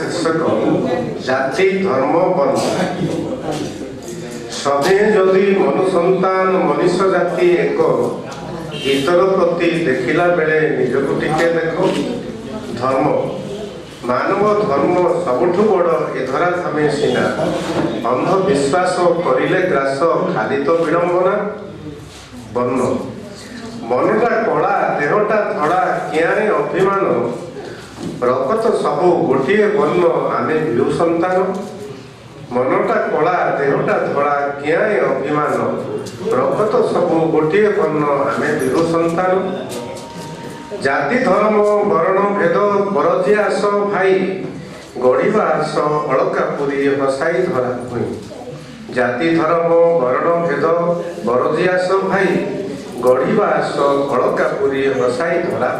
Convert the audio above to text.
शीर्षक जाति धर्म वर्ण सभे जदि मनुसंतान मनीष जाति एक गीतर प्रति देखिला बेले निजको टिके देखो धर्म मानव धर्म सबुठु बड़ एधरा धामे सीना अंधविश्वास करिले ग्रास खाली तो विडंबना वर्ण मनटा कला देहटा धड़ा कियारे अभिमान रगत सबु गोटे वर्ण आमे विभु संतान मनटा कला देहटा धड़ा कियारे अभिमान रगत सबु गोटे वर्ण आमे विभु संतान जाति धर्म वर्ण भेद बरजिया आस भाई गढ़िबा आस अलका पुरी हसाई धरा हुई जाति धर्म वर्ण भेद बरजिया आस भाई गढ़िबा आस अलका पुरी हसाई धरा।